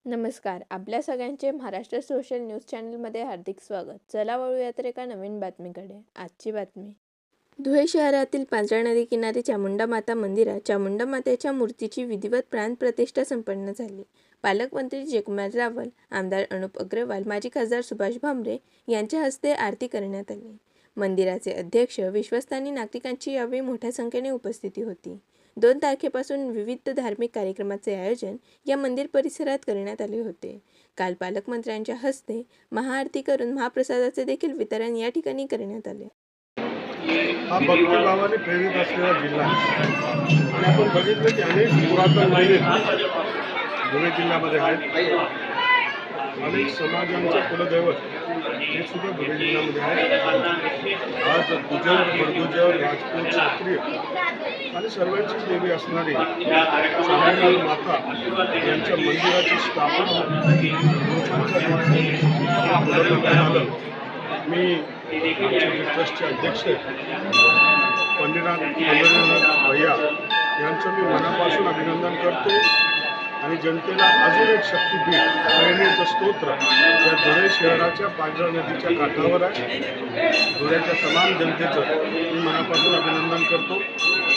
नमस्कार. आपल्या सगळ्यांचे महाराष्ट्र सोशल न्यूज चॅनलमध्ये हार्दिक स्वागत. चला वळूया तर एका नवीन बातमीकडे. आजची बातमी. धुळे शहरातील पांझरा नदी किनारी चामुंडा माता मंदिरात चामुंडा मातेच्या मूर्तीची विधिवत प्राणप्रतिष्ठा संपन्न झाली. पालकमंत्री जयकुमार रावल, आमदार अनुप अग्रवाल, माजी खासदार सुभाष भामरे यांच्या हस्ते आरती करण्यात आली. मंदिराचे अध्यक्ष, विश्वस्त आणि नागरिकांची यावेळी मोठ्या संख्येने उपस्थिती होती. 2 तारखेपासून विविध धार्मिक कार्यक्रमाचे आयोजन या मंदिर परिसरात करण्यात आले होते. काल पालकमंत्र्यांच्या हस्ते महाआरती करून महाप्रसादाचे देखील वितरण या ठिकाणी करण्यात आले. हा भक्तिभावाने प्रेरित असलेला जिल्हा आहे आणि आपण बघितलं की अनेक पुरातन मंदिर धुळे जिल्ह्यामध्ये आहेत. अनेक समाजांचे कुलदैवत हे सुद्धा धुळे जिल्ह्यामध्ये आहेत. आज गुजर, बडगुजर, राजपूत, क्षत्रिय आणि सर्वांची देवी असणारी चामुंडा माता यांच्या मंदिराची स्थापना आलं. मी ट्रस्टचे अध्यक्ष पंडितनाथ भैया यांचं मी मनापासून अभिनंदन करतो आणि जनतेला अजून एक शक्तीपीठ प्रेरणेचं स्तोत्र या धुळे शहराच्या पांझरा नदीच्या काठावर आहे. धुळ्याच्या तमाम जनतेचं मी मनापासून अभिनंदन करतो.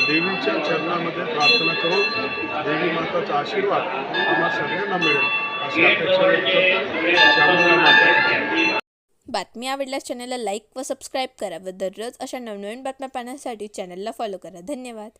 देवीच्या चरणामध्ये प्रार्थना करून देवी माताचा आशीर्वाद आम्हा सगळ्यांना मिळेल अशी अपेक्षा व्यक्त करतो. चामुंडा माता. बातमी आवडल्यास चॅनलला लाईक व सबस्क्राईब करा व दररोज अशा नवनवीन बातम्या पाहण्यासाठी चॅनलला फॉलो करा. धन्यवाद.